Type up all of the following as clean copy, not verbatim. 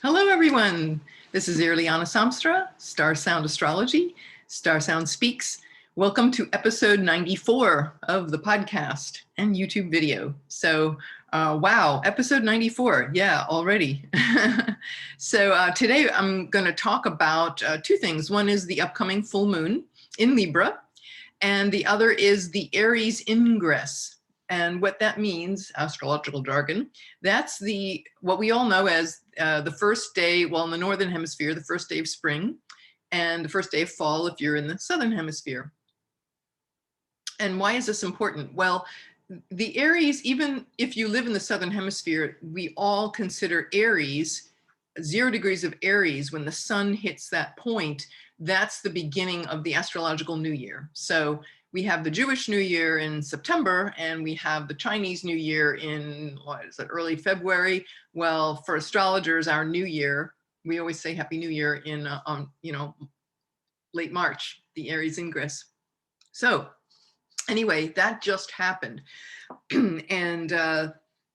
Hello, everyone. This is Irlianna Samstra, StarSound Astrology, StarSound Speaks. Welcome to episode 94 of the podcast and YouTube video. So, wow, episode 94. Yeah, already. So today I'm going to talk about two things. One is the upcoming full moon in Libra, and the other is the Aries Ingress. And what that means, astrological jargon, that's what we all know as the first day, well, in the Northern Hemisphere, the first day of spring, and the first day of fall if you're in the Southern Hemisphere. And why is this important? Well, the Aries, even if you live in the Southern Hemisphere, we all consider Aries, 0 degrees of Aries, when the sun hits that point, that's the beginning of the astrological new year. So we have the Jewish New Year in September, and we have the Chinese New Year in, what is it, early February? Well, for astrologers, our New Year, we always say Happy New Year in, late March, the Aries Ingress. So anyway, that just happened. And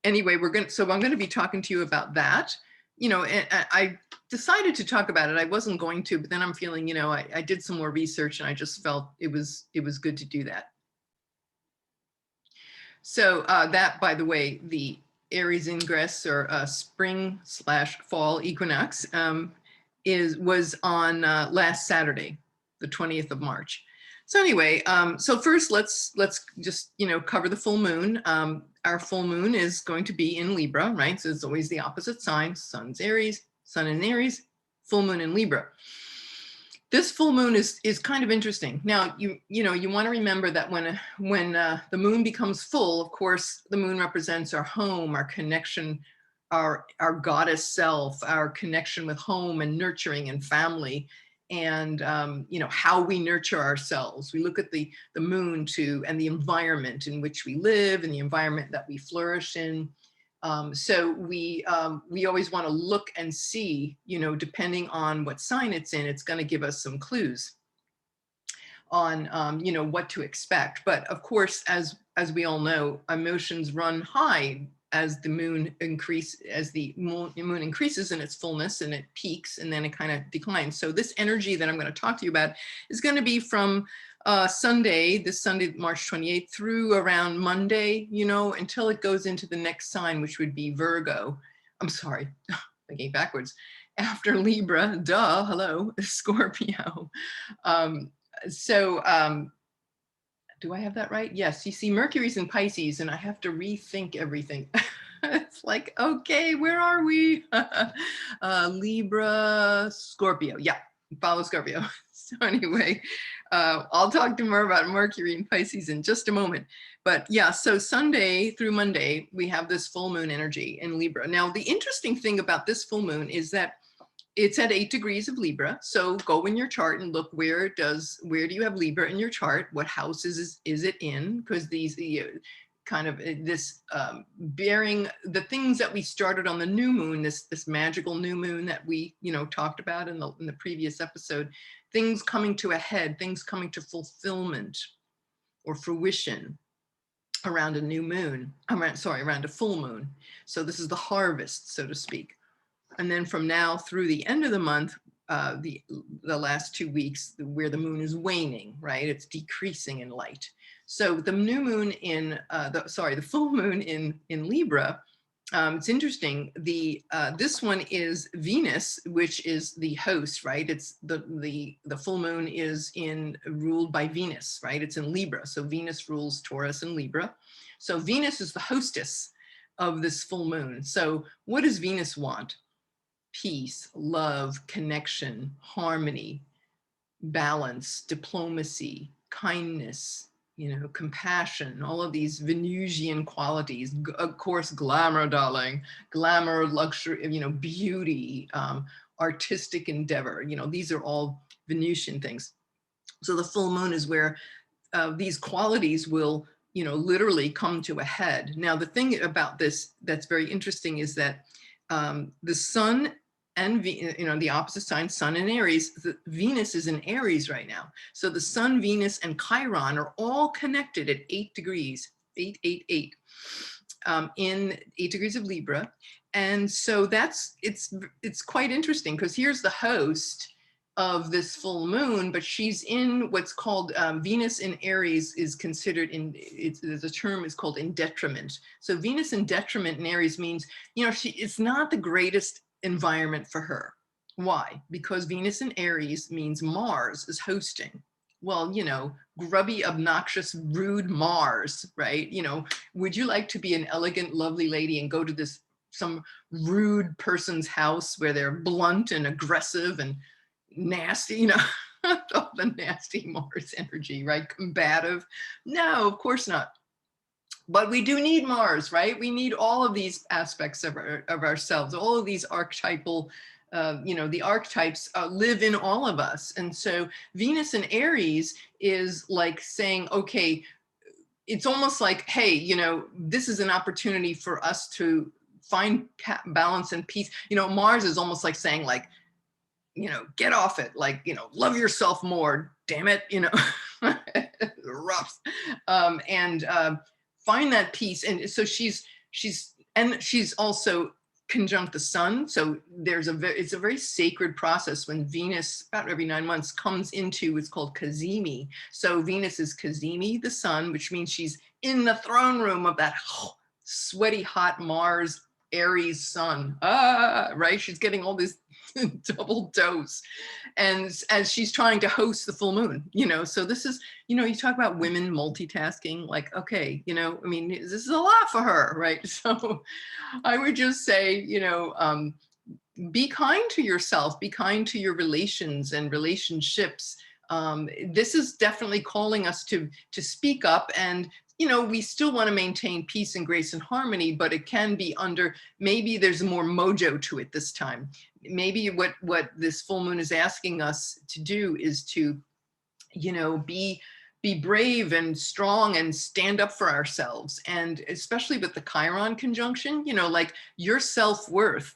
anyway, I'm going to be talking to you about that. I decided to talk about it. I wasn't going to, but then I'm feeling, I did some more research and I just felt it was good to do that. So that, by the way, the Aries Ingress, or spring/fall equinox, was on last Saturday, the 20th of March. So anyway, so first let's just, cover the full moon. Our full moon is going to be in Libra, right? So it's always the opposite sign. Sun's Aries, sun in Aries, full moon in Libra. This full moon is kind of interesting. Now, you want to remember that when the moon becomes full, of course, the moon represents our home, our connection, our goddess self, our connection with home and nurturing and family. And how we nurture ourselves. We look at the moon and the environment in which we live and the environment that we flourish in. So we always want to look and see, depending on what sign it's in, it's going to give us some clues on what to expect. But of course, as we all know, emotions run high as the moon increases in its fullness, and it peaks and then it kind of declines. So this energy that I'm going to talk to you about is going to be from this Sunday, March 28th, through around Monday, until it goes into the next sign, which would be Virgo. I'm sorry, thinking backwards. After Libra, duh, hello, Scorpio. Do I have that right? Yes, you see Mercury's in Pisces and I have to rethink everything. It's like, okay, where are we? Libra, Scorpio. Yeah, follow Scorpio. So anyway, I'll talk to more about Mercury and Pisces in just a moment. But yeah, so Sunday through Monday, we have this full moon energy in Libra. Now, the interesting thing about this full moon is that it's at 8 degrees of Libra. So go in your chart and look where do you have Libra in your chart? What house is it in? Because bearing the things that we started on the new moon, this magical new moon that we talked about in the previous episode, things coming to a head, things coming to fulfillment or fruition around a new moon. Around a full moon. So this is the harvest, so to speak. And then from now through the end of the month, the last 2 weeks, where the moon is waning, right? It's decreasing in light. So the new moon the full moon in Libra, it's interesting. This one is Venus, which is the host, right? It's the full moon is ruled by Venus, right? It's in Libra. So Venus rules Taurus and Libra. So Venus is the hostess of this full moon. So what does Venus want? Peace, love, connection, harmony, balance, diplomacy, kindness, compassion, all of these Venusian qualities. Of course, glamour, darling, glamour, luxury, beauty, artistic endeavor. These are all Venusian things. So the full moon is where these qualities will, literally come to a head. Now, the thing about this that's very interesting is that the sun and the opposite sign, sun in Aries, Venus is in Aries right now. So the sun, Venus, and Chiron are all connected at 8 degrees, 888. in 8 degrees of Libra. And so it's quite interesting because here's the host of this full moon, but she's in what's called Venus in Aries is considered there's a term is called in detriment. So Venus in detriment in Aries means, it's not the greatest environment for her. Why? Because Venus in Aries means Mars is hosting. Well, grubby, obnoxious, rude Mars, right? Would you like to be an elegant, lovely lady and go to some rude person's house where they're blunt and aggressive and nasty, all the nasty Mars energy, right? Combative. No, of course not. But we do need Mars, right? We need all of these aspects of ourselves, all of these archetypal, the archetypes live in all of us. And so Venus in Aries is like saying, okay, it's almost like, hey, this is an opportunity for us to find balance and peace. Mars is almost like saying, like, get off it, like, love yourself more, damn it, rough, and find that peace. And so she's also conjunct the sun. So it's a very sacred process when Venus, about every 9 months, comes into what's called Cazimi. So Venus is Cazimi, the sun, which means she's in the throne room of that sweaty, hot Mars, Aries sun. Right? She's getting all this double dose, and as she's trying to host the full moon, so this is, you talk about women multitasking, like, okay, this is a lot for her, right? So I would just say, be kind to yourself, be kind to your relations and relationships. This is definitely calling us to speak up, and we still want to maintain peace and grace and harmony, but it can be maybe there's more mojo to it this time. Maybe what this full moon is asking us to do is to, be brave and strong and stand up for ourselves. And especially with the Chiron conjunction, like your self-worth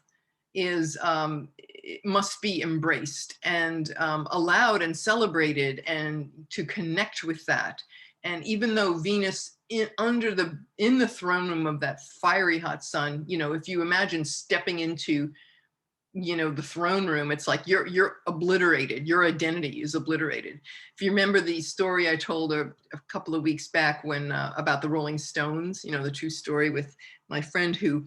must be embraced and allowed and celebrated, and to connect with that. And even though Venus in the throne room of that fiery hot sun, if you imagine stepping into, the throne room, it's like you're obliterated. Your identity is obliterated. If you remember the story I told a couple of weeks back when about the Rolling Stones, the true story with my friend who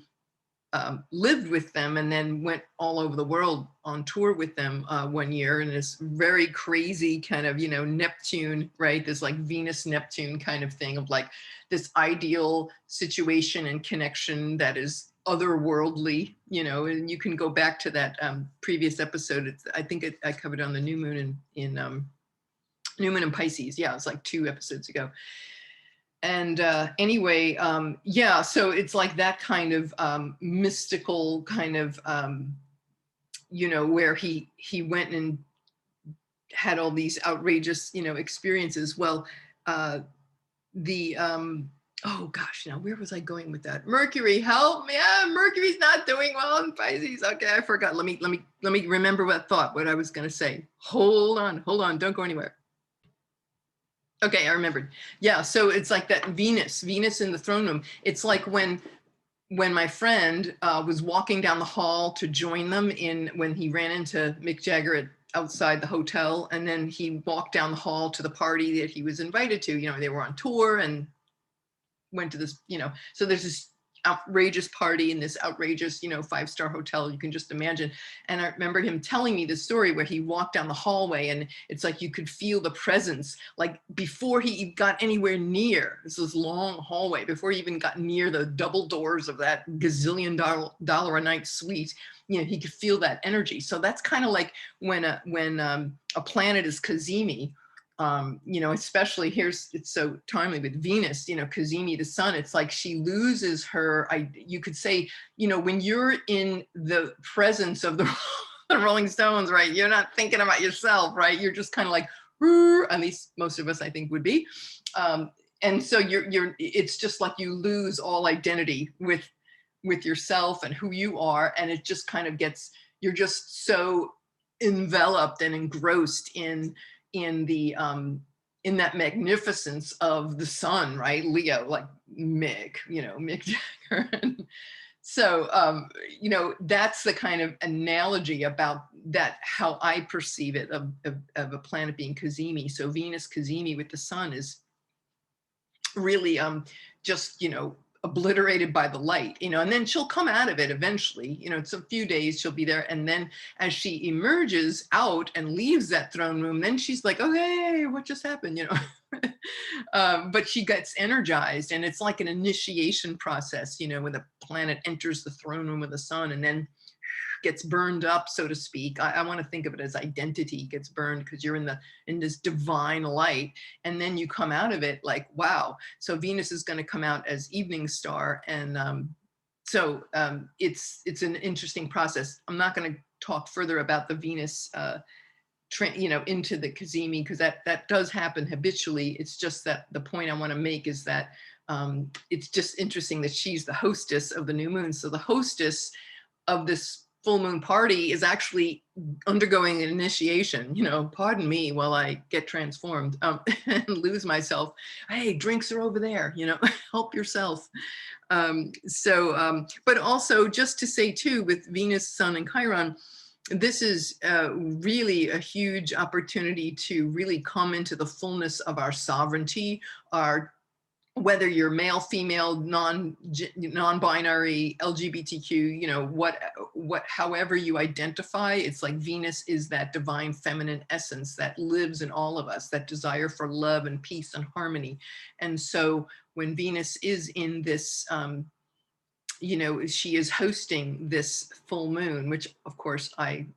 lived with them and then went all over the world on tour with them one year, and this very crazy kind of, Neptune, right? This like Venus Neptune kind of thing of like this ideal situation and connection that is otherworldly, and you can go back to that previous episode. I think I covered on the new moon in New Moon in Pisces. Yeah, it was like 2 episodes ago. And anyway, so it's like that kind of mystical kind of, where he went and had all these outrageous, experiences. Well, oh gosh, now where was I going with that? Mercury, help me! Mercury's not doing well in Pisces. Okay, I forgot. Let me remember what I was going to say. Hold on, don't go anywhere. Okay, I remembered. Yeah, so it's like that Venus in the throne room. It's like when my friend was walking down the hall to join them when he ran into Mick Jagger outside the hotel, and then he walked down the hall to the party that he was invited to. They were on tour and went to this, so there's this outrageous party in this outrageous, 5-star hotel, you can just imagine. And I remember him telling me this story where he walked down the hallway and it's like you could feel the presence, like before he got anywhere near this long hallway, before he even got near the double doors of that gazillion dollar a night suite, he could feel that energy. So that's kind of like when a planet is Cazimi, especially it's so timely with Venus, Cazimi, the sun, it's like she loses you could say, when you're in the presence of the Rolling Stones, right? You're not thinking about yourself, right? You're just kind of like, at least most of us, I think, would be. And so it's just like you lose all identity with yourself and who you are. And it just kind of you're just so enveloped and engrossed in the in that magnificence of the sun, right? Leo, like Mick, Mick Jagger. So, that's the kind of analogy about that, how I perceive it, of a planet being cazimi. So Venus cazimi with the sun is really just, obliterated by the light, and then she'll come out of it eventually. It's a few days she'll be there. And then as she emerges out and leaves that throne room, then she's like, oh, hey, what just happened? But she gets energized, and it's like an initiation process, when the planet enters the throne room of the sun and then gets burned up, so to speak. I want to think of it as identity gets burned, because you're in this divine light, and then you come out of it like, wow. So Venus is going to come out as evening star, and so it's an interesting process. I'm not going to talk further about the Venus into the cazimi, because that does happen habitually. It's just that the point I want to make is that it's just interesting that she's the hostess of the new moon. So the hostess of this full moon party is actually undergoing an initiation, pardon me while I get transformed and lose myself. Hey, drinks are over there, help yourself. But also just to say too, with Venus, Sun, and Chiron, this is really a huge opportunity to really come into the fullness of our sovereignty, whether you're male, female, non-binary, LGBTQ, however you identify. It's like Venus is that divine feminine essence that lives in all of us, that desire for love and peace and harmony. And so when Venus is in this, she is hosting this full moon, which of course I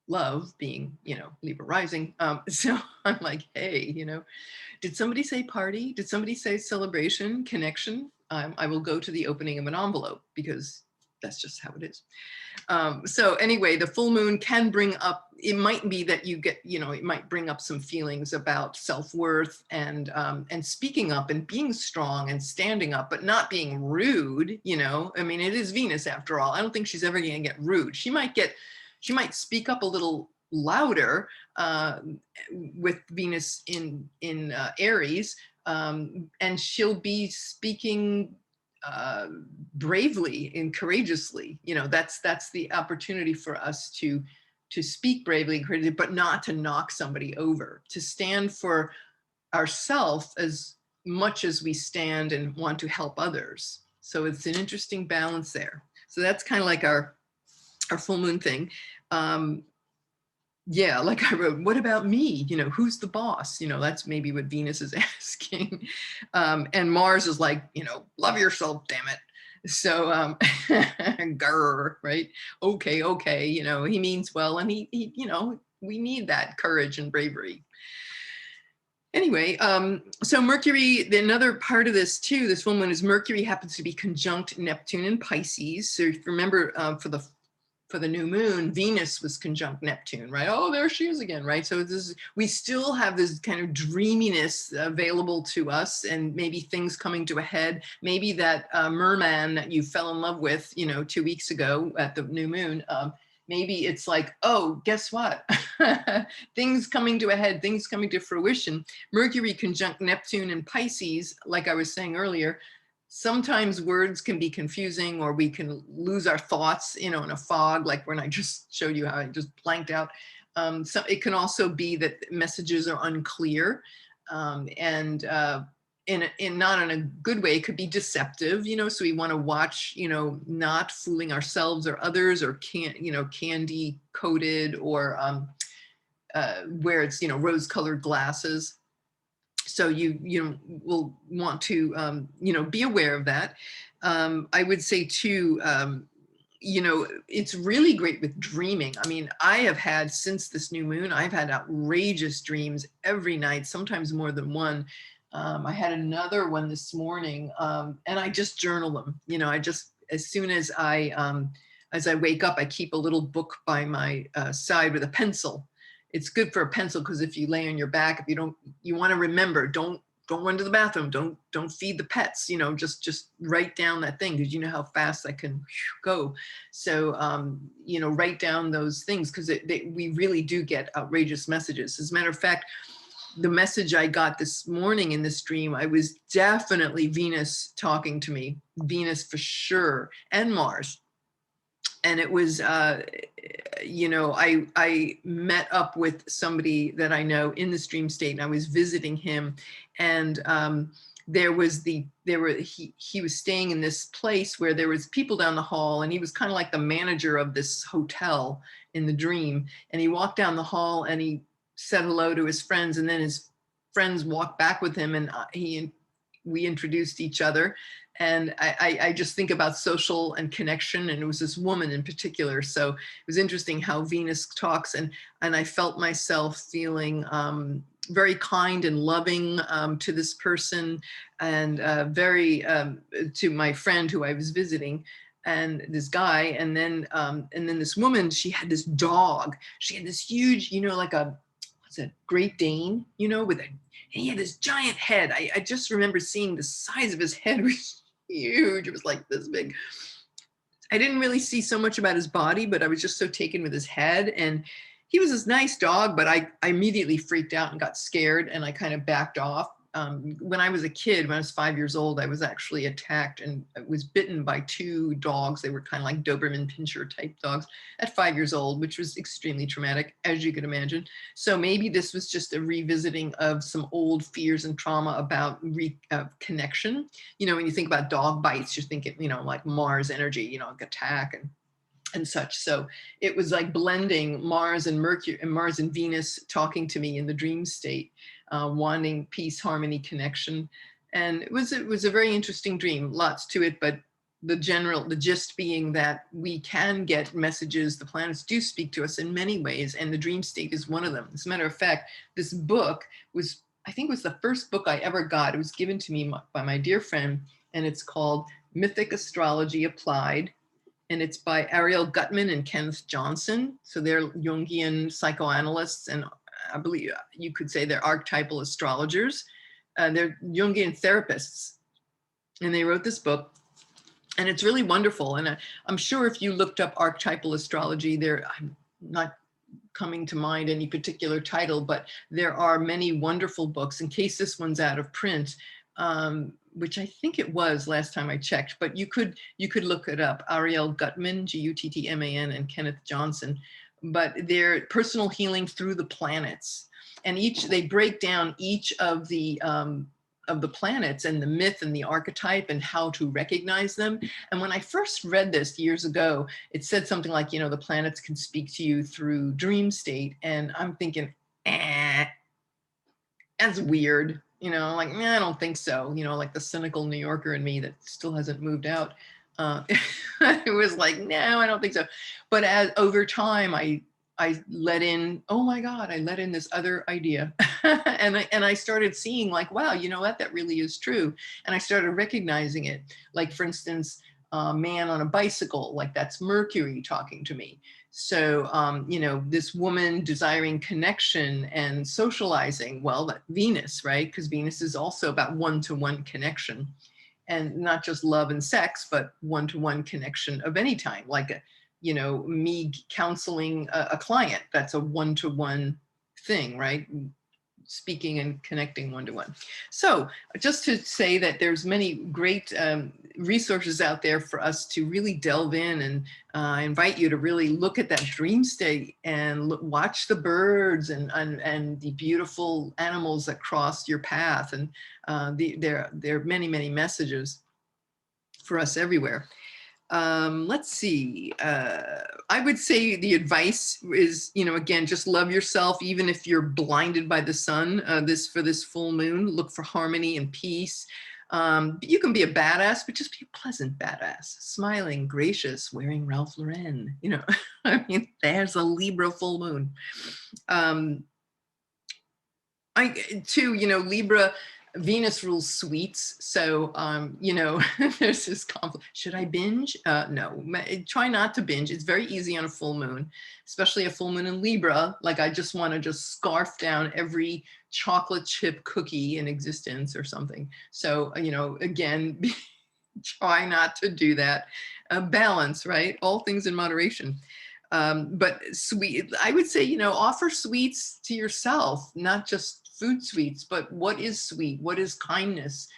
love, being, Libra rising. So I'm like, hey, did somebody say party? Did somebody say celebration, connection? I will go to the opening of an envelope, because that's just how it is. So anyway, the full moon can bring up, it might be that you get, it might bring up some feelings about self-worth and speaking up and being strong and standing up, but not being rude. I mean, it is Venus after all. I don't think she's ever going to get rude. She might speak up a little louder with Venus in Aries, and she'll be speaking bravely and courageously. That's the opportunity for us to speak bravely and courageously, but not to knock somebody over, to stand for ourselves as much as we stand and want to help others. So it's an interesting balance there. So that's kind of like our full moon thing. Yeah, like I wrote, what about me? Who's the boss? That's maybe what Venus is asking. And Mars is like, love yourself, damn it. So, grr, right? Okay. He means well, and he, we need that courage and bravery. Anyway, so Mercury, another part of this too, this full moon, is Mercury happens to be conjunct Neptune in Pisces. So if you remember, for the new moon, Venus was conjunct Neptune, right? Oh, there she is again, right? So we still have this kind of dreaminess available to us, and maybe things coming to a head. Maybe that merman that you fell in love with, 2 weeks ago at the new moon, maybe it's like, oh, guess what? Things coming to a head, things coming to fruition. Mercury conjunct Neptune in Pisces, like I was saying earlier, sometimes words can be confusing, or we can lose our thoughts, in a fog, like when I just showed you how I just blanked out. So it can also be that messages are unclear, and not in a good way. It could be deceptive, so we want to watch, not fooling ourselves or others, or candy coated, or where it's, rose-colored glasses. So you will want to, be aware of that. I would say too, it's really great with dreaming. I mean, I have had, since this new moon, I've had outrageous dreams every night, sometimes more than one. I had another one this morning, and I just journal them. As soon as I wake up, I keep a little book by my side with a pencil. It's good for a pencil, because if you lay on your back, if you want to remember, don't run to the bathroom, don't feed the pets, just write down that thing, because you know how fast that can go. So, write down those things, because we really do get outrageous messages. As a matter of fact, the message I got this morning in this dream, I was definitely Venus talking to me, Venus for sure, and Mars. And it was, you know, I met up with somebody that I know in this dream state, and I was visiting him, and he was staying in this place where there was people down the hall, and he was kind of like the manager of this hotel in the dream. And he walked down the hall and he said hello to his friends, and then his friends walked back with him, and we introduced each other. And I just think about social and connection, and it was this woman in particular. So it was interesting how Venus talks, and I felt myself feeling very kind and loving to this person, and very to my friend who I was visiting, and this guy, and then this woman. She had this dog. She had this huge, you know, like a, what's it, Great Dane, you know, with a, and he had this giant head. I just remember seeing the size of his head was huge. It was like this big. I didn't really see so much about his body, but I was just so taken with his head. And he was this nice dog, but I immediately freaked out and got scared, and I kind of backed off. When I was a kid, when I was 5 years old, I was actually attacked and was bitten by 2 dogs. They were kind of like Doberman Pinscher type dogs at 5 years old, which was extremely traumatic, as you could imagine. So maybe this was just a revisiting of some old fears and trauma about connection. You know, when you think about dog bites, you're thinking, you know, like Mars energy, you know, like attack and such. So it was like blending Mars and Mercury and Mars and Venus talking to me in the dream state, wanting peace, harmony, connection. And it was a very interesting dream, lots to it, but the gist being that we can get messages. The planets do speak to us in many ways, and the dream state is one of them. As a matter of fact, this book was, I think, was the first book I ever got. It was given to me by my dear friend, and it's called Mythic Astrology Applied. And it's by Arielle Guttman and Kenneth Johnson. So they're Jungian psychoanalysts, and I believe you could say they're archetypal astrologers. They're Jungian therapists. And they wrote this book, and it's really wonderful. And I'm sure if you looked up archetypal astrology, I'm not coming to mind any particular title, but there are many wonderful books. In case this one's out of print, which I think it was last time I checked, but you could look it up. Arielle Guttman, Guttman, and Kenneth Johnson. But they're personal healing through the planets, and they break down each of the planets and the myth and the archetype and how to recognize them. And when I first read this years ago, it said something like, you know, the planets can speak to you through dream state, and I'm thinking, that's weird. You know, like, I don't think so. You know, like the cynical New Yorker in me that still hasn't moved out. It was like, no, I don't think so. But over time, I let in, oh my God, I let in this other idea. and I started seeing like, wow, you know what, that really is true. And I started recognizing it. Like, for instance, man on a bicycle, like that's Mercury talking to me. So, you know, this woman desiring connection and socializing, well, that Venus, right? Because Venus is also about one-to-one connection, and not just love and sex, but one-to-one connection of any time, like, you know, me counseling a client, that's a one-to-one thing, right? Speaking and connecting one-to-one. So just to say that there's many great resources out there for us to really delve in, and I invite you to really look at that dream state and watch the birds and the beautiful animals that cross your path. And there are many, many messages for us everywhere. Let's see. I would say the advice is, you know, again, just love yourself, even if you're blinded by the sun. For this full moon, look for harmony and peace. You can be a badass, but just be a pleasant badass, smiling, gracious, wearing Ralph Lauren. You know, I mean, there's a Libra full moon. You know, Libra. Venus rules sweets. So, you know, there's this conflict. Should I binge? No, try not to binge. It's very easy on a full moon, especially a full moon in Libra. Like, I just want to just scarf down every chocolate chip cookie in existence or something. So, you know, again, try not to do that. Balance, right? All things in moderation. But sweet, I would say, you know, offer sweets to yourself, not just food sweets, but what is sweet? What is kindness?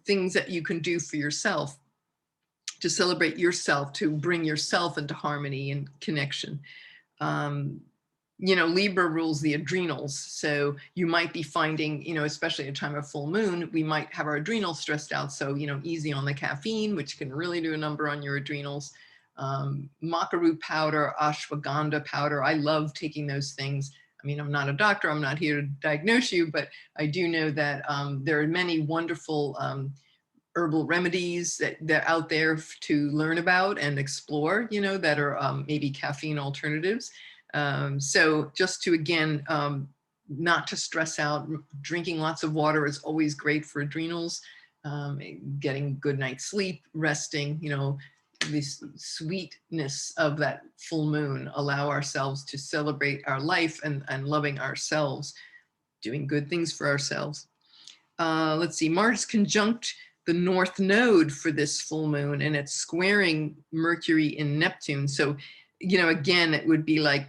Things that you can do for yourself to celebrate yourself, to bring yourself into harmony and connection. Um, you know, Libra rules the adrenals. So you might be finding, you know, especially at a time of full moon, we might have our adrenals stressed out. So, you know, easy on the caffeine, which can really do a number on your adrenals. Maca root powder, ashwagandha powder. I love taking those things. I mean, I'm not a doctor, I'm not here to diagnose you, but I do know that there are many wonderful herbal remedies that they're out there to learn about and explore, you know, that are maybe caffeine alternatives. So just to, again, not to stress out, drinking lots of water is always great for adrenals, getting good night's sleep, resting, you know, this sweetness of that full moon, allow ourselves to celebrate our life and loving ourselves, doing good things for ourselves. Let's see, Mars conjunct the North Node for this full moon, and it's squaring Mercury in Neptune. So, you know, again, it would be like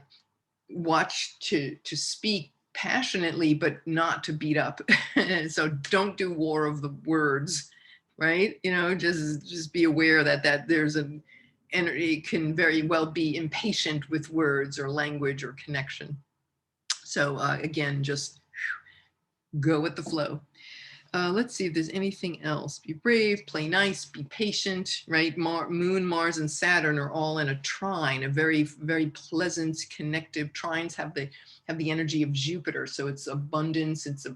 watch to speak passionately, but not to beat up. So don't do war of the words, right? You know, just be aware that there's an energy, can very well be impatient with words or language or connection. So again, just go with the flow. Let's see if there's anything else. Be brave, play nice, be patient, right? Moon, Mars, and Saturn are all in a trine, a very, very pleasant, connective. Trines have the energy of Jupiter, so it's abundance. It's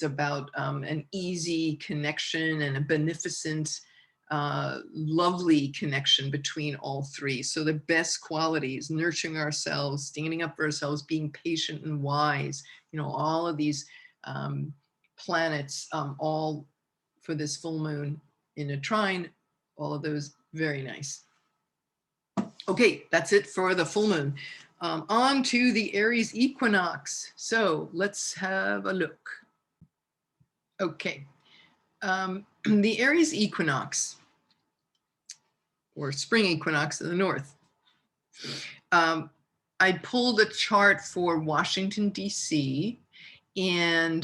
about an easy connection and a beneficent, lovely connection between all three. So the best qualities: nurturing ourselves, standing up for ourselves, being patient and wise. You know, all of these planets, all for this full moon in a trine, all of those very nice. Okay, that's it for the full moon. On to the Aries equinox. So let's have a look. Okay, the Aries equinox, or spring equinox in the north. I pulled a chart for Washington, D.C., and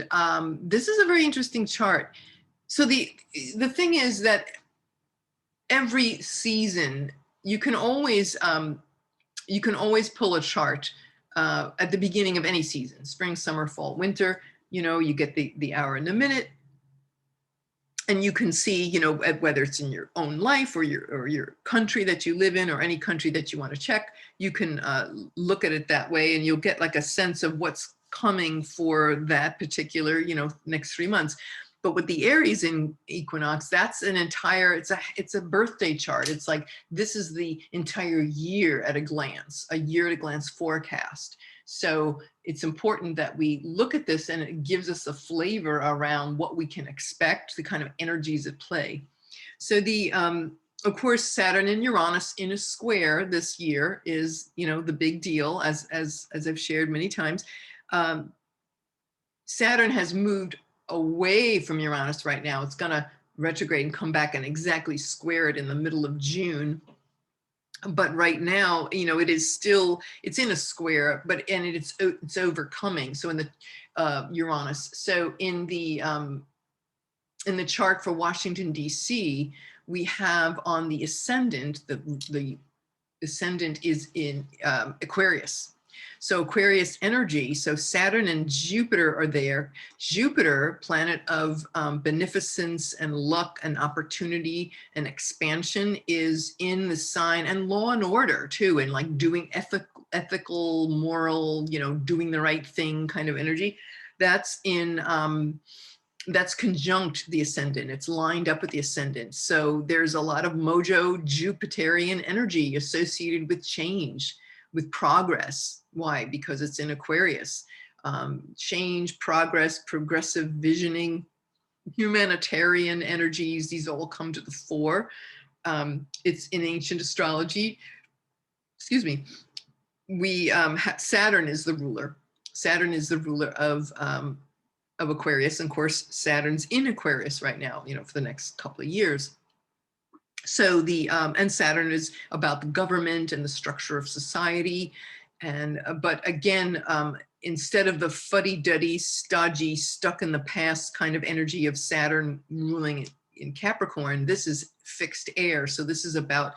this is a very interesting chart. So the thing is that every season you can always pull a chart at the beginning of any season: spring, summer, fall, winter. You know, you get the hour and the minute, and you can see, you know, whether it's in your own life or your country that you live in, or any country that you want to check. You can look at it that way, and you'll get like a sense of what's coming for that particular, you know, next 3 months. But with the Aries in equinox, that's an entire, it's a birthday chart. It's like, this is the entire year at a glance, a year at a glance forecast. So it's important that we look at this, and it gives us a flavor around what we can expect, the kind of energies at play. So the, of course, Saturn and Uranus in a square this year is, you know, the big deal, as I've shared many times. Saturn has moved away from Uranus right now. It's going to retrograde and come back and exactly square it in the middle of June. But right now, you know, it is still, it's in a square, but it's overcoming. So in the Uranus, so in the chart for Washington, D.C., we have on the ascendant, the ascendant is in Aquarius. So Aquarius energy, so Saturn and Jupiter are there. Jupiter, planet of beneficence and luck and opportunity and expansion, is in the sign, and law and order too, and like doing ethical, moral, you know, doing the right thing kind of energy. That's in, that's conjunct the ascendant. It's lined up with the ascendant. So there's a lot of mojo Jupiterian energy associated with change, with progress. Why? Because it's in Aquarius. Change, progress, progressive visioning, humanitarian energies, these all come to the fore. It's in ancient astrology. Excuse me. We Saturn is the ruler. Saturn is the ruler of Aquarius. And of course, Saturn's in Aquarius right now, you know, for the next couple of years. So the, and Saturn is about the government and the structure of society. And but again, instead of the fuddy-duddy, stodgy, stuck in the past kind of energy of Saturn ruling in Capricorn, this is fixed air. So this is about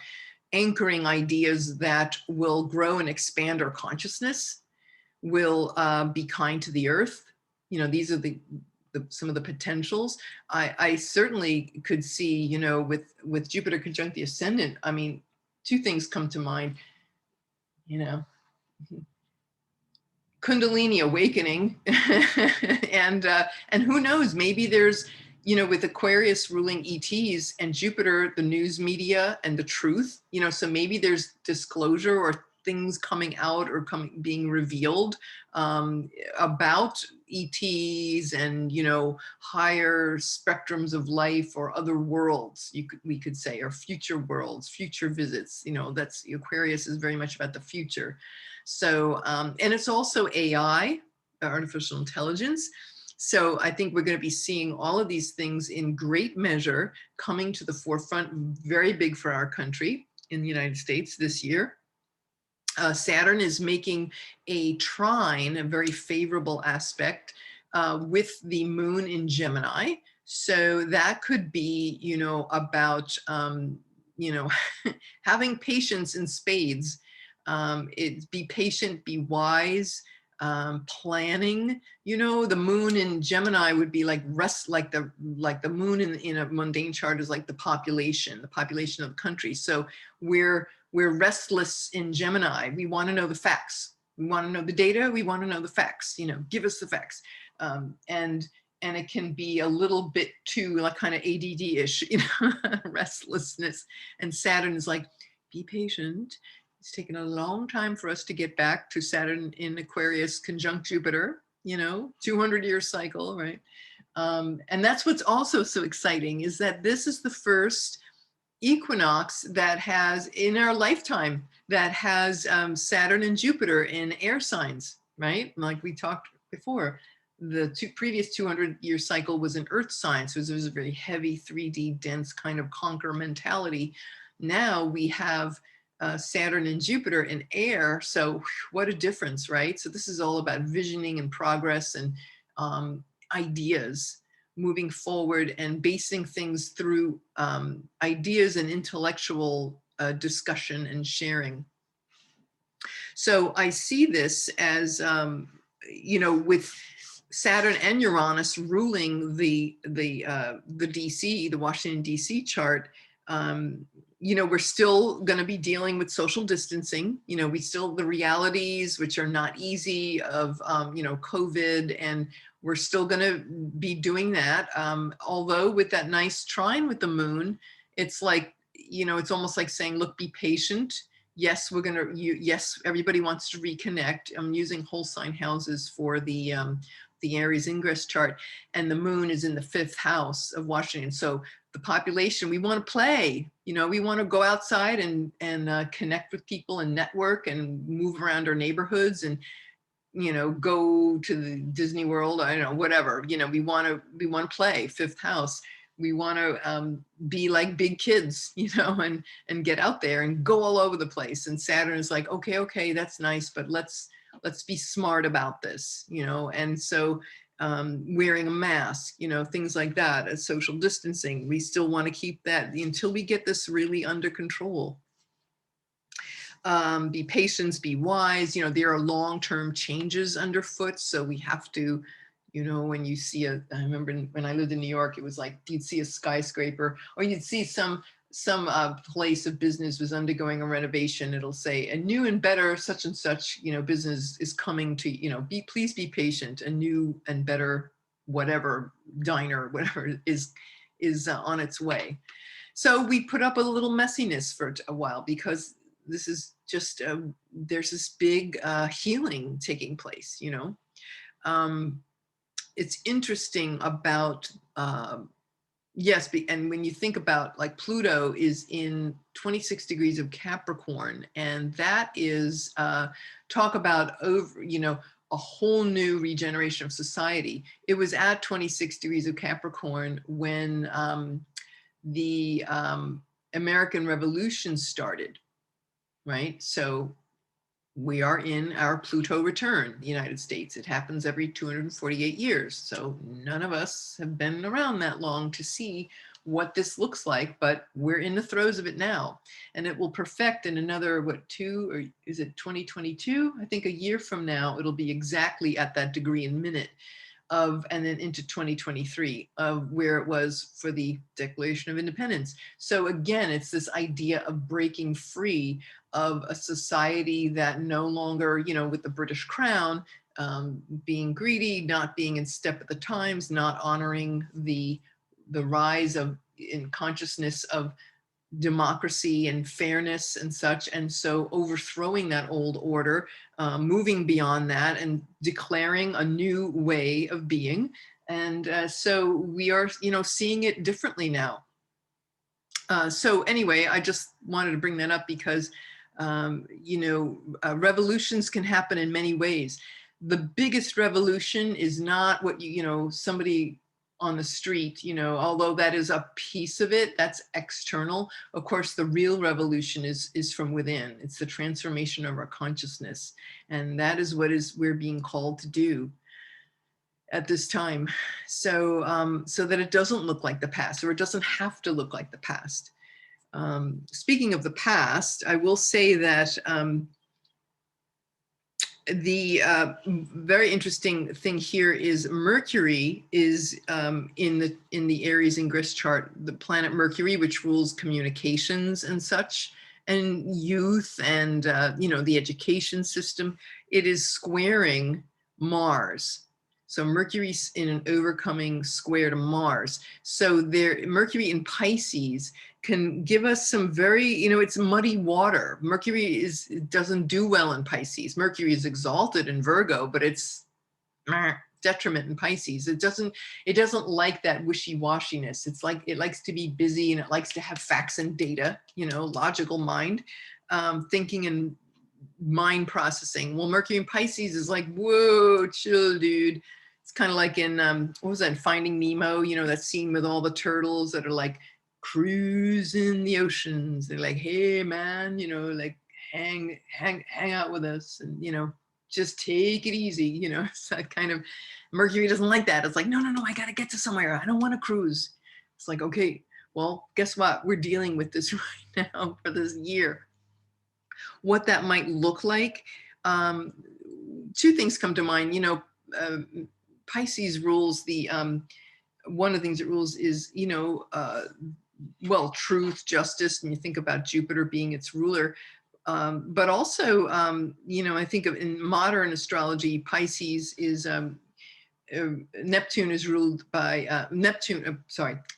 anchoring ideas that will grow and expand our consciousness, will be kind to the earth. You know, these are some of the potentials. I certainly could see, you know, with Jupiter conjunct the ascendant, I mean, two things come to mind, you know, Kundalini awakening, and who knows, maybe there's, you know, with Aquarius ruling ETs and Jupiter, the news media and the truth, you know, so maybe there's disclosure or things coming out or being revealed about ETs and, you know, higher spectrums of life or other worlds, we could say, or future worlds, future visits. You know, that's Aquarius is very much about the future. So, and it's also AI, artificial intelligence. So I think we're going to be seeing all of these things in great measure coming to the forefront, very big for our country in the United States this year. Saturn is making a trine, a very favorable aspect with the moon in Gemini. So that could be, you know, about, you know, having patience in spades. Be patient, be wise, planning. You know, the moon in Gemini would be like like the moon in a mundane chart is like the population of the country. So we're restless in Gemini. We want to know the facts. We want to know the data. We want to know the facts. You know, give us the facts. And it can be a little bit too like kind of ADD-ish, you know, restlessness. And Saturn is like, be patient. It's taken a long time for us to get back to Saturn in Aquarius conjunct Jupiter, you know, 200-year cycle, right? And that's what's also so exciting is that this is the first equinox that has in our lifetime that has Saturn and Jupiter in air signs, right? Like we talked before, the previous 200-year cycle was an earth sign. So it was a very heavy 3D dense kind of conquer mentality. Now we have Saturn and Jupiter in air. So what a difference, right? So this is all about visioning and progress and ideas moving forward and basing things through ideas and intellectual discussion and sharing. So I see this as, you know, with Saturn and Uranus ruling the DC, the Washington DC chart, you know, we're still going to be dealing with social distancing. You know, the realities, which are not easy of, you know, COVID, and we're still going to be doing that. Although with that nice trine with the moon, it's like, you know, it's almost like saying, look, be patient. Yes, yes, everybody wants to reconnect. I'm using whole sign houses for the Aries Ingress chart, and the moon is in the 5th house of Washington. So the population, we want to play, you know, we want to go outside and connect with people and network and move around our neighborhoods and, you know, go to the Disney World, I don't know, whatever, you know, we want to play, 5th house. We want to be like big kids, you know, and get out there and go all over the place. And Saturn is like, okay, that's nice, but let's be smart about this, you know. And so wearing a mask, you know, things like that, as social distancing, we still want to keep that until we get this really under control. Be patient, be wise, you know, there are long-term changes underfoot. So we have to, you know, when you see I remember when I lived in New York, it was like, you'd see a skyscraper or you'd see some place of business was undergoing a renovation. It'll say a new and better such and such, you know, business is coming to, you know, please be patient. A new and better, whatever diner, whatever is on its way. So we put up a little messiness for a while because this is just, there's this big healing taking place, you know. It's interesting about, yes, and when you think about like Pluto is in 26 degrees of Capricorn, and that is talk about you know, a whole new regeneration of society. It was at 26 degrees of Capricorn when the American Revolution started, right? So we are in our Pluto return, the United States. It happens every 248 years. So none of us have been around that long to see what this looks like, but we're in the throes of it now. And it will perfect in another, what, or is it 2022? I think a year from now, it'll be exactly at that degree and minute of, and then into 2023 of where it was for the Declaration of Independence. So again, it's this idea of breaking free of a society that no longer, you know, with the British crown, being greedy, not being in step with the times, not honoring the rise of in consciousness of democracy and fairness and such. And so overthrowing that old order, moving beyond that and declaring a new way of being. And so we are, you know, seeing it differently now. So anyway, I just wanted to bring that up because, you know, revolutions can happen in many ways. The biggest revolution is not what you know, somebody on the street, you know, although that is a piece of it, that's external. Of course, the real revolution is from within. It's the transformation of our consciousness. And that is what we're being called to do at this time. So, so that it doesn't look like the past, or it doesn't have to look like the past. Speaking of the past, I will say that the very interesting thing here is Mercury is in the Aries Ingress chart, the planet Mercury, which rules communications and such, and youth and you know, the education system. It is squaring Mars. So Mercury's in an overcoming square to Mars. So there, Mercury in Pisces can give us some very, you know, it's muddy water. Mercury doesn't do well in Pisces. Mercury is exalted in Virgo, but it's detriment in Pisces. It doesn't like that wishy-washiness. It's like, it likes to be busy and it likes to have facts and data, you know, logical mind, thinking and mind processing. Well, Mercury in Pisces is like, whoa, chill, dude. It's kind of like in, what was that, Finding Nemo, you know, that scene with all the turtles that are like cruising the oceans. They're like, hey man, you know, like hang out with us and, you know, just take it easy. You know, it's that kind of, Mercury doesn't like that. It's like, no, I got to get to somewhere. I don't want to cruise. It's like, okay, well, guess what? We're dealing with this right now for this year. What that might look like. Two things come to mind. You know, Pisces rules the, one of the things it rules is, you know, well, truth, justice, and you think about Jupiter being its ruler. But also, you know, I think of in modern astrology, Pisces is, Neptune is ruled by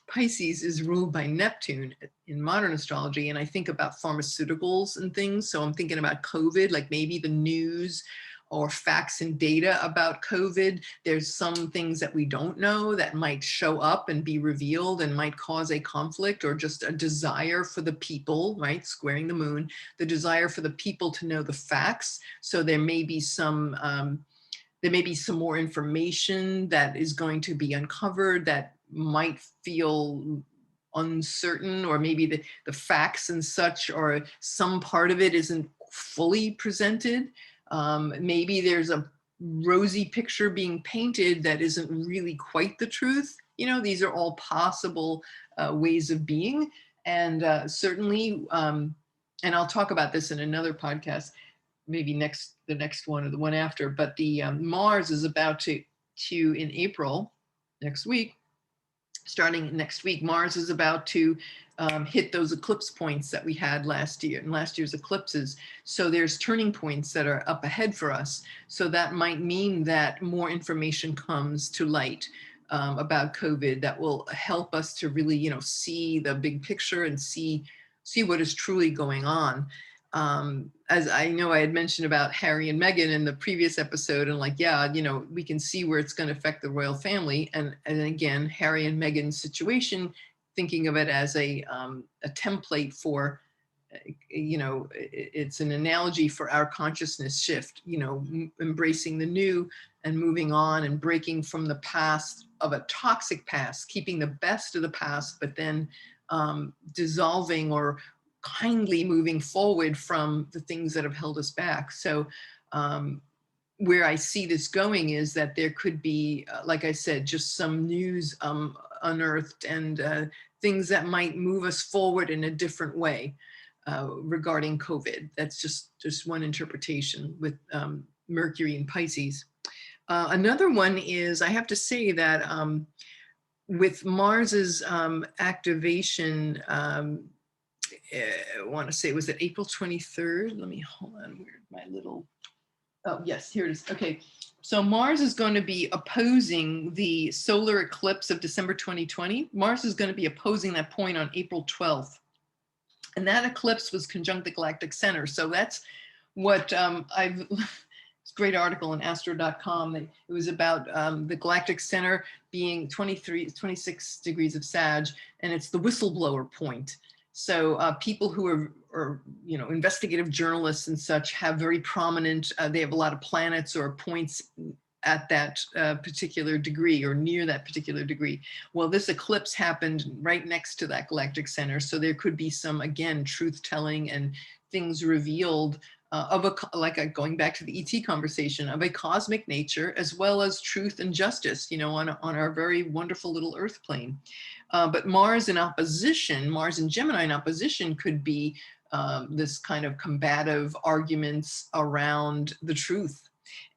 Pisces is ruled by Neptune in modern astrology. And I think about pharmaceuticals and things. So I'm thinking about COVID, like maybe the news or facts and data about COVID. There's some things that we don't know that might show up and be revealed and might cause a conflict, or just a desire for the people, right? Squaring the moon, the desire for the people to know the facts. So there may be some more information that is going to be uncovered that might feel uncertain, or maybe the facts and such, or some part of it isn't fully presented. Maybe there's a rosy picture being painted that isn't really quite the truth. You know, these are all possible ways of being. And certainly, and I'll talk about this in another podcast, maybe the next one or the one after, but the Mars is about to in April, next week, starting next week, Mars is about to hit those eclipse points that we had last year, and last year's eclipses. So there's turning points that are up ahead for us. So that might mean that more information comes to light about COVID that will help us to really, you know, see the big picture and see what is truly going on. As I know, I had mentioned about Harry and Meghan in the previous episode, and like, yeah, you know, we can see where it's going to affect the royal family. And again, Harry and Meghan's situation, thinking of it as a template for, you know, it's an analogy for our consciousness shift, you know, embracing the new and moving on and breaking from the past of a toxic past, keeping the best of the past, but then dissolving or kindly moving forward from the things that have held us back. So where I see this going is that there could be, like I said, just some news unearthed and things that might move us forward in a different way regarding COVID. That's just one interpretation with Mercury in Pisces. Another one is, I have to say that with Mars's activation, I want to say, was it April 23rd? Let me hold on. Where's my little, oh yes, here it is. Okay, so Mars is going to be opposing the solar eclipse of December 2020. Mars is going to be opposing that point on April 12th. And that eclipse was conjunct the galactic center. So that's what I've, it's a great article on astro.com. It was about the galactic center being 26 degrees of Sag, and it's the whistleblower point. So people who are, you know, investigative journalists and such have very prominent, they have a lot of planets or points at that particular degree or near that particular degree. Well, this eclipse happened right next to that galactic center. So there could be some, again, truth telling and things revealed of going back to the ET conversation, of a cosmic nature, as well as truth and justice, you know, on our very wonderful little earth plane. But Mars in opposition, Mars and Gemini in opposition could be this kind of combative arguments around the truth.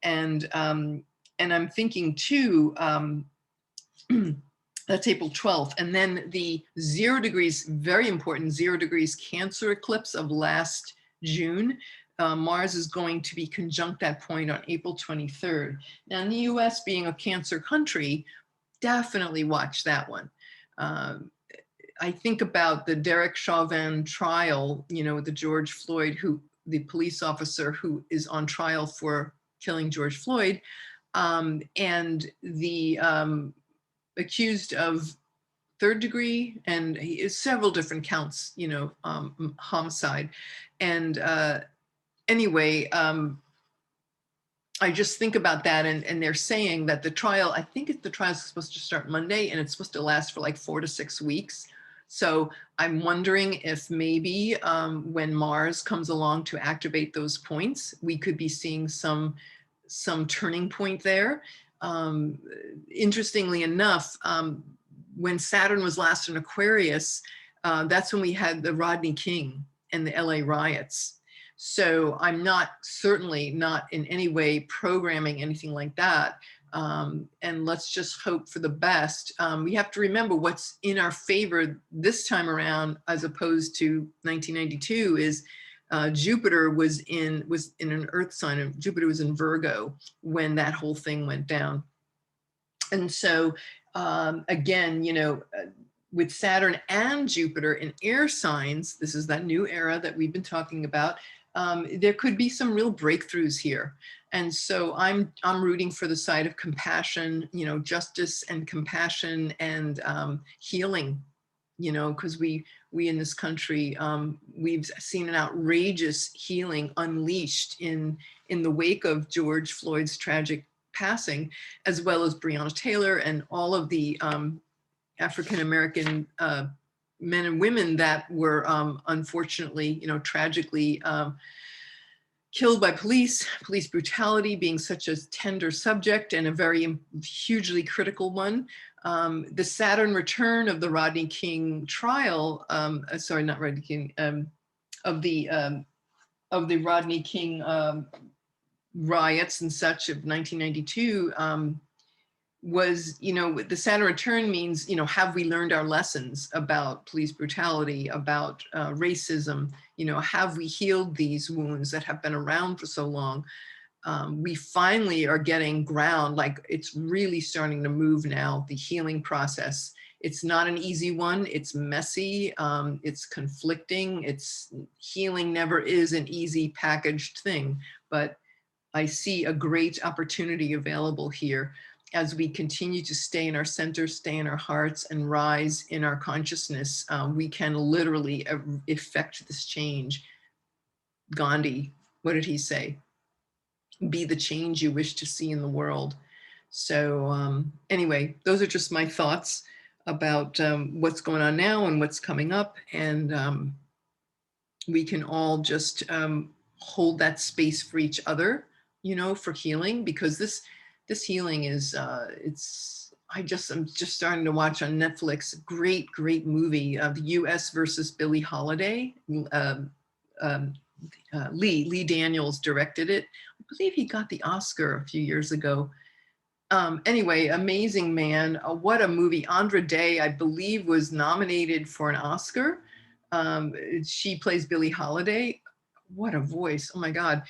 And I'm thinking too, that's April 12th. And then the 0 degrees, very important, 0 degrees Cancer eclipse of last June. Mars is going to be conjunct that point on April 23rd. Now, in the US, being a Cancer country, definitely watch that one. I think about the Derek Chauvin trial, you know, the George Floyd, the police officer who is on trial for killing George Floyd, and the accused of 3rd degree and several different counts, you know, homicide. And anyway, I just think about that, and they're saying that the trial, I think the trial is supposed to start Monday, and it's supposed to last for like 4 to 6 weeks. So I'm wondering if maybe when Mars comes along to activate those points, we could be seeing some turning point there. Interestingly enough, when Saturn was last in Aquarius, that's when we had the Rodney King and the LA riots. So I'm certainly not in any way programming anything like that. And let's just hope for the best. We have to remember what's in our favor this time around, as opposed to 1992, is Jupiter was in an Earth sign, and Jupiter was in Virgo when that whole thing went down. And so again, you know, with Saturn and Jupiter in air signs, this is that new era that we've been talking about. There could be some real breakthroughs here. And so I'm rooting for the side of compassion, you know, justice and compassion and healing, you know, because we in this country, we've seen an outrageous healing unleashed in the wake of George Floyd's tragic passing, as well as Breonna Taylor and all of the African-American men and women that were unfortunately, you know, tragically killed by police brutality being such a tender subject and a very hugely critical one. The Saturn return of the Rodney King trial, sorry, not Rodney King, of the Rodney King riots and such of 1992, was, you know, the Saturn return means, you know, have we learned our lessons about police brutality, about racism? You know, have we healed these wounds that have been around for so long? We finally are getting ground, like it's really starting to move now, the healing process. It's not an easy one. It's messy. It's conflicting. Healing never is an easy packaged thing, but I see a great opportunity available here as we continue to stay in our center, stay in our hearts, and rise in our consciousness. We can literally effect this change. Gandhi, what did he say? Be the change you wish to see in the world. So anyway, those are just my thoughts about what's going on now and what's coming up. And we can all just hold that space for each other, you know, for healing, because this healing is I'm just starting to watch on Netflix. Great movie of the U.S. versus Billie Holiday. Um, Lee Daniels directed it. I believe he got the Oscar a few years ago. Anyway, amazing man. What a movie. Andra Day, I believe, was nominated for an Oscar. She plays Billie Holiday. What a voice. Oh my God.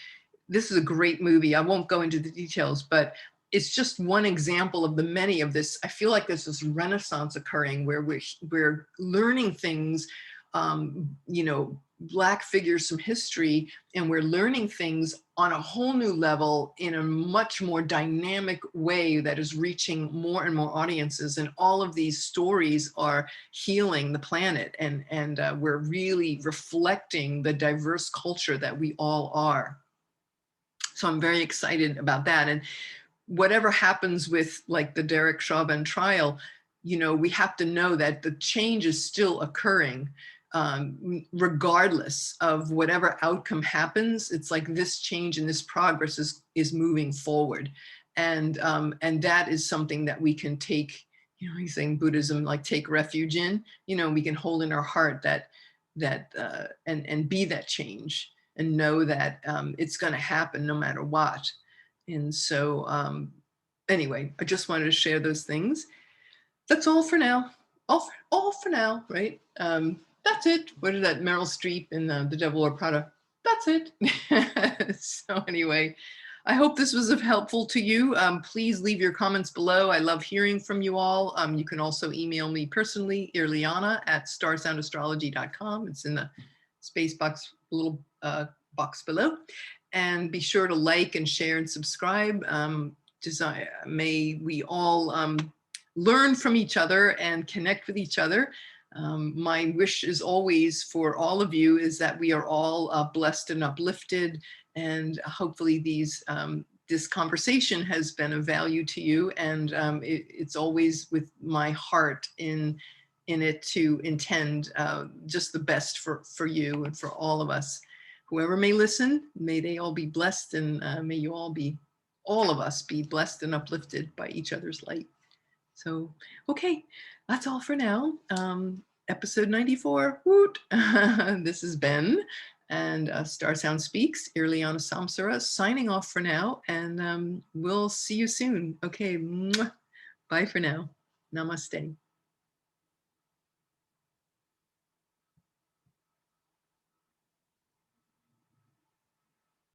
This is a great movie. I won't go into the details, but it's just one example of the many of this. I feel like there's this renaissance occurring where we're learning things, you know, Black figures from history, and we're learning things on a whole new level in a much more dynamic way that is reaching more and more audiences. And all of these stories are healing the planet, and we're really reflecting the diverse culture that we all are. So I'm very excited about that. And whatever happens with like the Derek Chauvin trial, you know, we have to know that the change is still occurring. Regardless of whatever outcome happens, it's like this change and this progress is moving forward, and that is something that we can take. You know, he's saying Buddhism, like take refuge in. You know, we can hold in our heart that and be that change, and know that it's going to happen no matter what. And so, anyway, I just wanted to share those things. That's all for now. All for now, right? That's it. What is that? Meryl Streep in The Devil Wears Prada. That's it. So anyway, I hope this was helpful to you. Please leave your comments below. I love hearing from you all. You can also email me personally, Irlianna at starsoundastrology.com. It's in the space box, little box below. And be sure to like and share and subscribe. May we all learn from each other and connect with each other. My wish is always for all of you is that we are all blessed and uplifted, and hopefully this conversation has been of value to you, and it's always with my heart in it to intend just the best for you and for all of us. Whoever may listen, may they all be blessed, and may you all of us be blessed and uplifted by each other's light. So, okay, that's all for now. Episode 94, woot. This is Ben, and StarSound Speaks, Irlianna Samsara, signing off for now, and we'll see you soon. Okay, bye for now. Namaste.